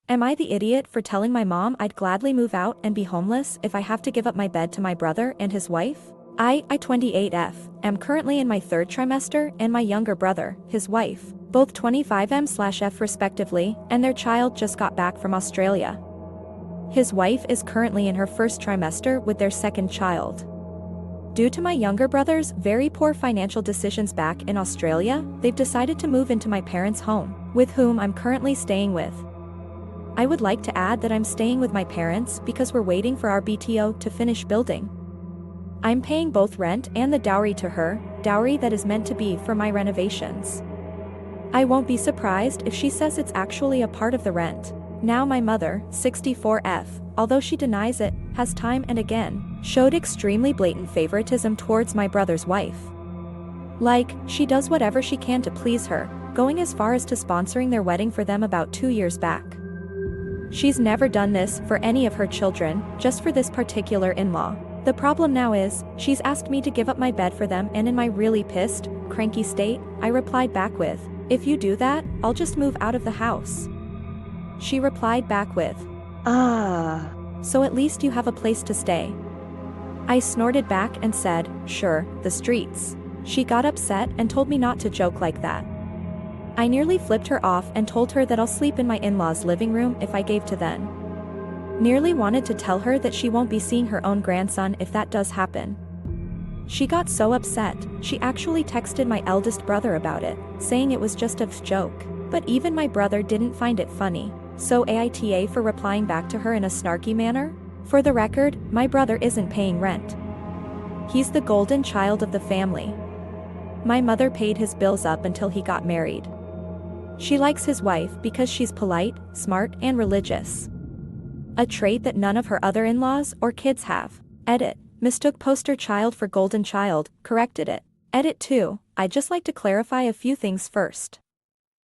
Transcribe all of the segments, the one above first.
Am I the idiot for telling my mom I'd gladly move out and be homeless if I have to give up my bed to my brother and his wife? I 28F, am currently in my third trimester, and my younger brother, his wife, both 25M/F respectively, and their child just got back from Australia. His wife is currently in her first trimester with their second child. Due to my younger brother's very poor financial decisions back in Australia, they've decided to move into my parents' home, with whom I'm currently staying with. I would like to add that I'm staying with my parents because we're waiting for our BTO to finish building. I'm paying both rent and the dowry to her, dowry that is meant to be for my renovations. I won't be surprised if she says it's actually a part of the rent. Now my mother, 64F, although she denies it, has time and again showed extremely blatant favoritism towards my brother's wife. Like, she does whatever she can to please her, going as far as to sponsoring their wedding for them about 2 years back. She's never done this for any of her children, just for this particular in-law. The problem now is, she's asked me to give up my bed for them, and in my really pissed, cranky state, I replied back with, "If you do that, I'll just move out of the house." She replied back with, "So at least you have a place to stay." I snorted back and said, "Sure, the streets." She got upset and told me not to joke like that. I nearly flipped her off and told her that I'll sleep in my in-laws' living room if I gave to them. Nearly wanted to tell her that she won't be seeing her own grandson if that does happen. She got so upset, she actually texted my eldest brother about it, saying it was just a joke. But even my brother didn't find it funny, so AITA for replying back to her in a snarky manner? For the record, my brother isn't paying rent. He's the golden child of the family. My mother paid his bills up until he got married. She likes his wife because she's polite, smart, and religious. A trait that none of her other in-laws or kids have. Edit. Mistook poster child for golden child, corrected it. Edit 2. I'd just like to clarify a few things first.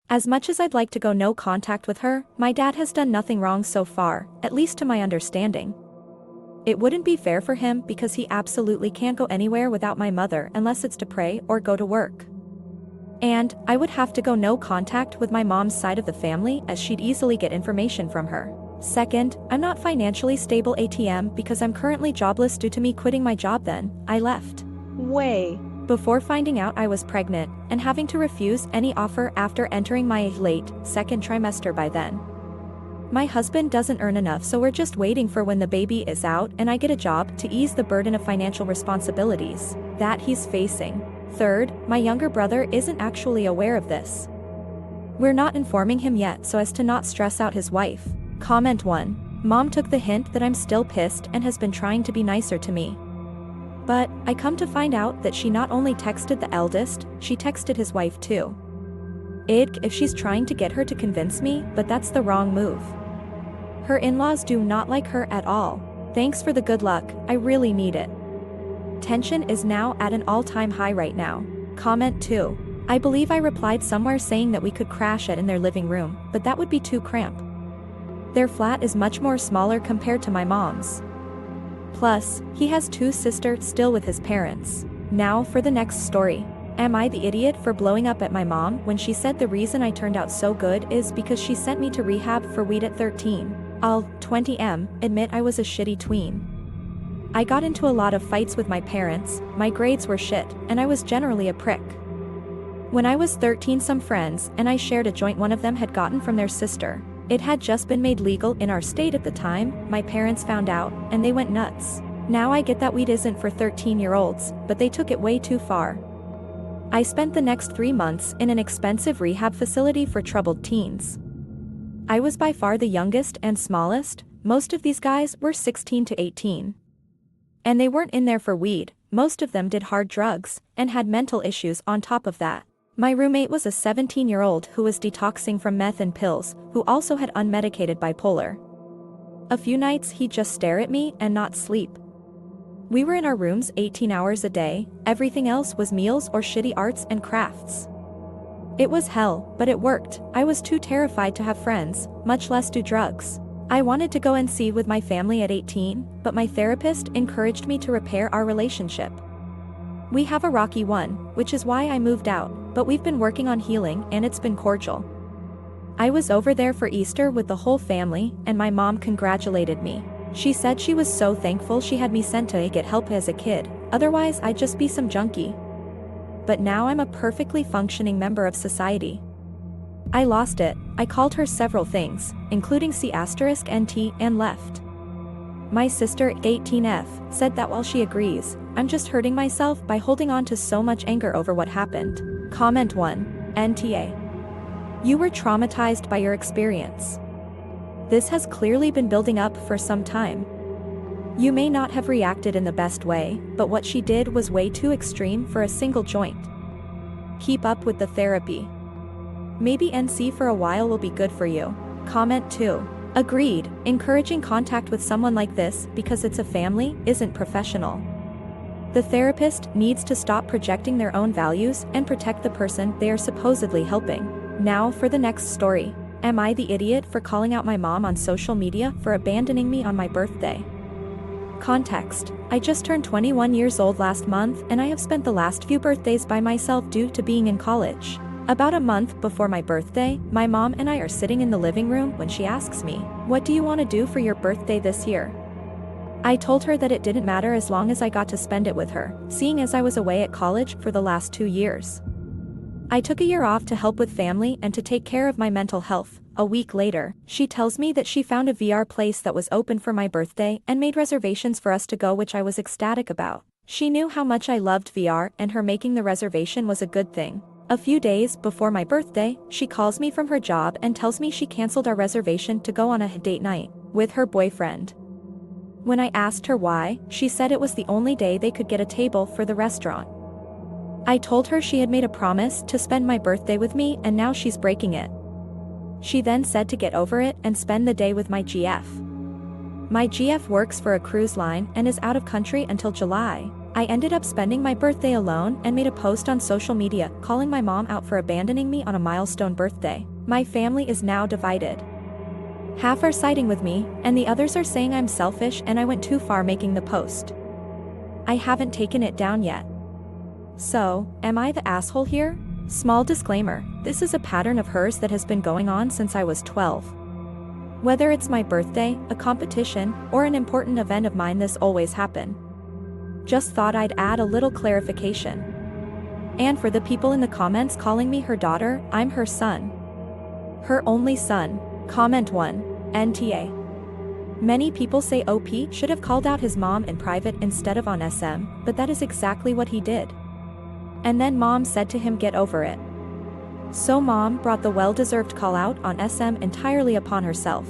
As much as I'd like to go no contact with her, my dad has done nothing wrong so far, at least to my understanding. It wouldn't be fair for him because he absolutely can't go anywhere without my mother unless it's to pray or go to work. And I would have to go no contact with my mom's side of the family as she'd easily get information from her. Second, I'm not financially stable ATM because I'm currently jobless due to me quitting my job then I left. Before finding out I was pregnant, and having to refuse any offer after entering my late second trimester by then. My husband doesn't earn enough, so we're just waiting for when the baby is out and I get a job to ease the burden of financial responsibilities that he's facing. Third, my younger brother isn't actually aware of this. We're not informing him yet so as to not stress out his wife. Comment 1. Mom took the hint that I'm still pissed and has been trying to be nicer to me. But, I come to find out that she not only texted the eldest, she texted his wife too. If she's trying to get her to convince me, but that's the wrong move. Her in-laws do not like her at all. Thanks for the good luck, I really need it. Tension is now at an all-time high right now. Comment 2. I believe I replied somewhere saying that we could crash it in their living room, but that would be too cramped. Their flat is much more smaller compared to my mom's. Plus, he has 2 sisters still with his parents. Now for the next story. Am I the idiot for blowing up at my mom when she said the reason I turned out so good is because she sent me to rehab for weed at 13? I'll, 20M, admit I was a shitty tween. I got into a lot of fights with my parents, my grades were shit, and I was generally a prick. When I was 13, some friends and I shared a joint one of them had gotten from their sister. It had just been made legal in our state at the time. My parents found out, and they went nuts. Now I get that weed isn't for 13-year-olds, but they took it way too far. I spent the next 3 months in an expensive rehab facility for troubled teens. I was by far the youngest and smallest. Most of these guys were 16 to 18. And they weren't in there for weed, most of them did hard drugs, and had mental issues on top of that. My roommate was a 17-year-old who was detoxing from meth and pills, who also had unmedicated bipolar. A few nights he'd just stare at me and not sleep. We were in our rooms 18 hours a day, everything else was meals or shitty arts and crafts. It was hell, but it worked. I was too terrified to have friends, much less do drugs. I wanted to go and see with my family at 18, but my therapist encouraged me to repair our relationship. We have a rocky one, which is why I moved out, but we've been working on healing and it's been cordial. I was over there for Easter with the whole family, and my mom congratulated me. She said she was so thankful she had me sent to get help as a kid, otherwise I'd just be some junkie. But now I'm a perfectly functioning member of society. I lost it. I called her several things, including C*NT, and left. My sister, 18F, said that while she agrees, I'm just hurting myself by holding on to so much anger over what happened. Comment 1. NTA. You were traumatized by your experience. This has clearly been building up for some time. You may not have reacted in the best way, but what she did was way too extreme for a single joint. Keep up with the therapy. Maybe NC for a while will be good for you. Comment 2. Agreed, encouraging contact with someone like this because it's a family isn't professional. The therapist needs to stop projecting their own values and protect the person they are supposedly helping. Now for the next story. Am I the idiot for calling out my mom on social media for abandoning me on my birthday? Context. I just turned 21 years old last month and I have spent the last few birthdays by myself due to being in college. About a month before my birthday, my mom and I are sitting in the living room when she asks me, "What do you want to do for your birthday this year?" I told her that it didn't matter as long as I got to spend it with her, seeing as I was away at college for the last 2 years. I took a year off to help with family and to take care of my mental health. A week later, she tells me that she found a VR place that was open for my birthday and made reservations for us to go, which I was ecstatic about. She knew how much I loved VR and her making the reservation was a good thing. A few days before my birthday, she calls me from her job and tells me she canceled our reservation to go on a date night with her boyfriend. When I asked her why, she said it was the only day they could get a table for the restaurant. I told her she had made a promise to spend my birthday with me and now she's breaking it. She then said to get over it and spend the day with my GF. My GF works for a cruise line and is out of country until July. I ended up spending my birthday alone and made a post on social media calling my mom out for abandoning me on a milestone birthday. My family is now divided. Half are siding with me, and the others are saying I'm selfish and I went too far making the post. I haven't taken it down yet. So, am I the asshole here? Small disclaimer, this is a pattern of hers that has been going on since I was 12. Whether it's my birthday, a competition, or an important event of mine, this always happens. Just thought I'd add a little clarification. And for the people in the comments calling me her daughter, I'm her son. Her only son. Comment 1. NTA. Many people say OP should have called out his mom in private instead of on SM, but that is exactly what he did. And then mom said to him get over it. So mom brought the well-deserved call out on SM entirely upon herself.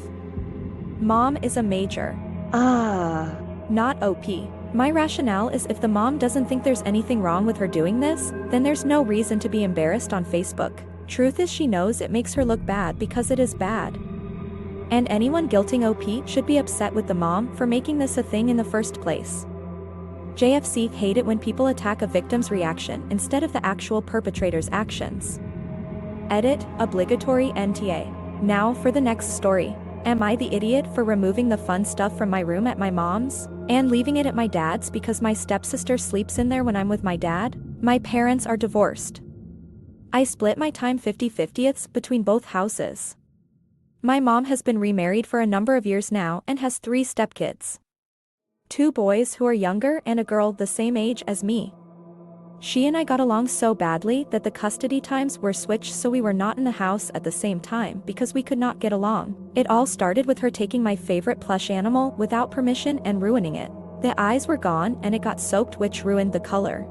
Mom is a major. Not OP. My rationale is if the mom doesn't think there's anything wrong with her doing this, then there's no reason to be embarrassed on Facebook. Truth is she knows it makes her look bad because it is bad. And anyone guilting OP should be upset with the mom for making this a thing in the first place. JFC hate it when people attack a victim's reaction instead of the actual perpetrator's actions. Edit, obligatory NTA. Now for the next story. Am I the idiot for removing the fun stuff from my room at my mom's and leaving it at my dad's because my stepsister sleeps in there when I'm with my dad? My parents are divorced. I split my time 50-50ths between both houses. My mom has been remarried for a number of years now and has 3 stepkids. 2 boys who are younger and a girl the same age as me. She and I got along so badly that the custody times were switched so we were not in the house at the same time because we could not get along. It all started with her taking my favorite plush animal without permission and ruining it. The eyes were gone and it got soaked, which ruined the color.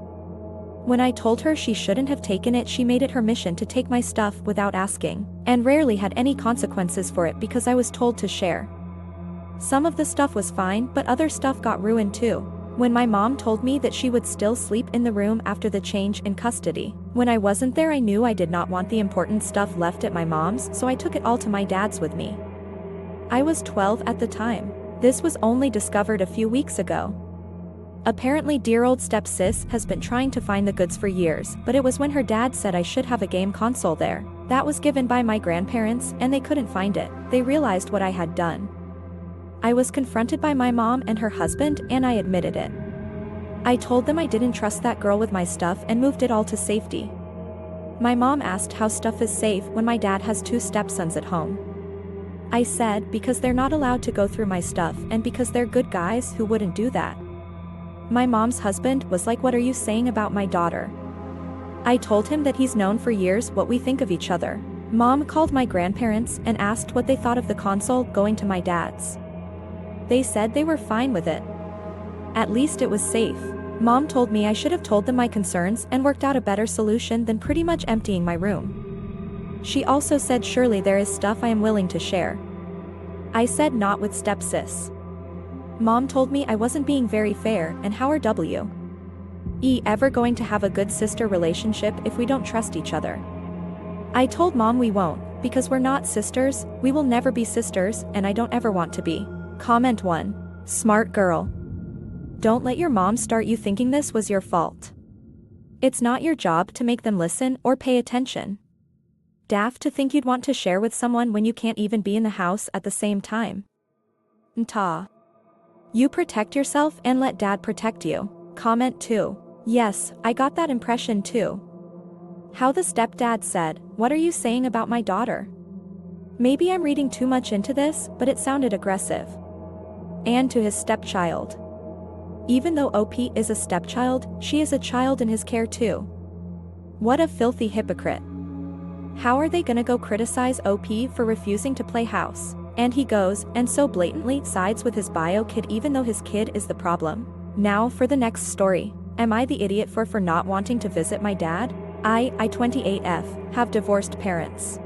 When I told her she shouldn't have taken it, she made it her mission to take my stuff without asking, and rarely had any consequences for it because I was told to share. Some of the stuff was fine, but other stuff got ruined too. When my mom told me that she would still sleep in the room after the change in custody. When I wasn't there, I knew I did not want the important stuff left at my mom's, so I took it all to my dad's with me. I was 12 at the time. This was only discovered a few weeks ago. Apparently dear old step-sis has been trying to find the goods for years, but it was when her dad said I should have a game console there. That was given by my grandparents, and they couldn't find it. They realized what I had done. I was confronted by my mom and her husband, and I admitted it. I told them I didn't trust that girl with my stuff and moved it all to safety. My mom asked how stuff is safe when my dad has 2 stepsons at home. I said because they're not allowed to go through my stuff and because they're good guys who wouldn't do that. My mom's husband was like, "What are you saying about my daughter?" I told him that he's known for years what we think of each other. Mom called my grandparents and asked what they thought of the console going to my dad's. They said they were fine with it. At least it was safe. Mom told me I should have told them my concerns and worked out a better solution than pretty much emptying my room. She also said surely there is stuff I am willing to share. I said not with stepsis. Mom told me I wasn't being very fair and how are we ever going to have a good sister relationship if we don't trust each other? I told Mom we won't, because we're not sisters, we will never be sisters, and I don't ever want to be. Comment 1. Smart girl. Don't let your mom start you thinking this was your fault. It's not your job to make them listen or pay attention. Daft to think you'd want to share with someone when you can't even be in the house at the same time. Nta. You protect yourself and let dad protect you. Comment 2. Yes, I got that impression too. How the stepdad said, "What are you saying about my daughter?" Maybe I'm reading too much into this, but it sounded aggressive. And to his stepchild. Even though OP is a stepchild, she is a child in his care too. What a filthy hypocrite. How are they gonna go criticize OP for refusing to play house? And he goes and so blatantly sides with his bio kid even though his kid is the problem. Now for the next story. Am I the idiot for not wanting to visit my dad? I 28F, have divorced parents.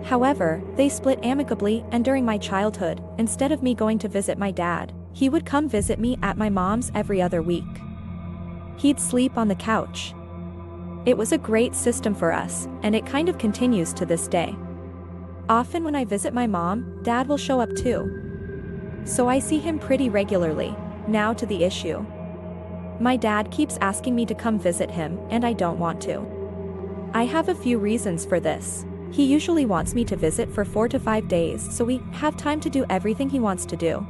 However, they split amicably and during my childhood, instead of me going to visit my dad, he would come visit me at my mom's every other week. He'd sleep on the couch. It was a great system for us, and it kind of continues to this day. Often when I visit my mom, dad will show up too. So I see him pretty regularly. Now to the issue. My dad keeps asking me to come visit him, and I don't want to. I have a few reasons for this. He usually wants me to visit for 4 to 5 days so we have time to do everything he wants to do.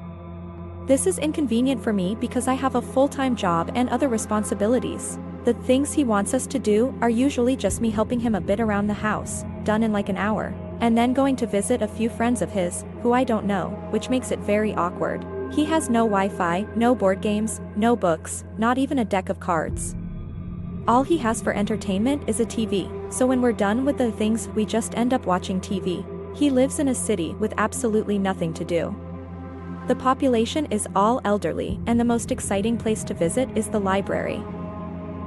This is inconvenient for me because I have a full-time job and other responsibilities. The things he wants us to do are usually just me helping him a bit around the house, done in like an hour, and then going to visit a few friends of his, who I don't know, which makes it very awkward. He has no Wi-Fi, no board games, no books, not even a deck of cards. All he has for entertainment is a TV, so when we're done with the things we just end up watching TV. He lives in a city with absolutely nothing to do. The population is all elderly and the most exciting place to visit is the library.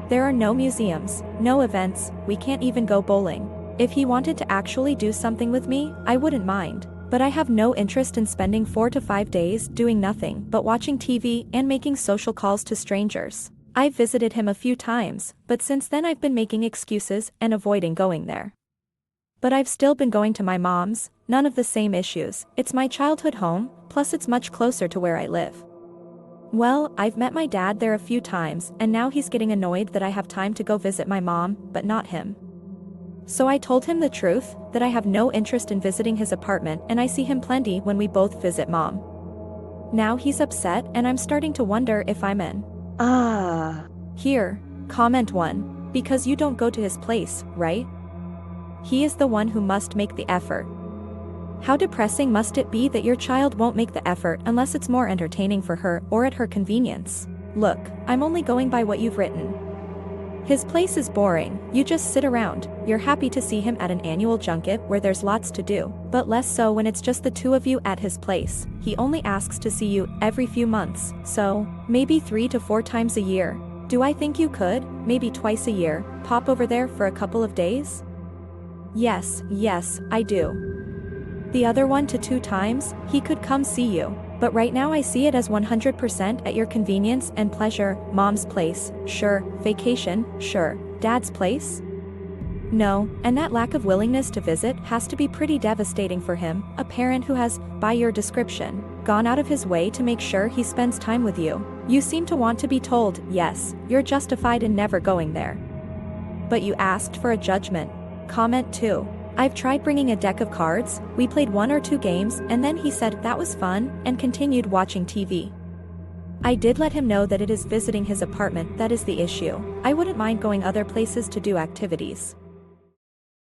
There are no museums, no events, we can't even go bowling. If he wanted to actually do something with me, I wouldn't mind. But I have no interest in spending 4 to 5 days doing nothing but watching TV and making social calls to strangers. I've visited him a few times, but since then I've been making excuses and avoiding going there. But I've still been going to my mom's, none of the same issues, it's my childhood home, plus it's much closer to where I live. Well, I've met my dad there a few times and now he's getting annoyed that I have time to go visit my mom, but not him. So I told him the truth, that I have no interest in visiting his apartment and I see him plenty when we both visit mom. Now he's upset and I'm starting to wonder if I'm in. Here, comment 1. Because you don't go to his place, right? He is the one who must make the effort. How depressing must it be that your child won't make the effort unless it's more entertaining for her or at her convenience? Look, I'm only going by what you've written. His place is boring, you just sit around, you're happy to see him at an annual junket where there's lots to do, but less so when it's just the two of you at his place. He only asks to see you every few months, so, maybe 3 to 4 times a year. Do I think you could, maybe twice a year, pop over there for a couple of days? Yes, I do. The other 1 to 2 times, he could come see you. But right now I see it as 100% at your convenience and pleasure. Mom's place, sure. Vacation, sure. Dad's place? No, and that lack of willingness to visit has to be pretty devastating for him, a parent who has, by your description, gone out of his way to make sure he spends time with you. You seem to want to be told, yes, you're justified in never going there. But you asked for a judgment. Comment 2. I've tried bringing a deck of cards, we played 1 or 2 games and then he said that was fun and continued watching TV. I did let him know that it is visiting his apartment that is the issue. I wouldn't mind going other places to do activities.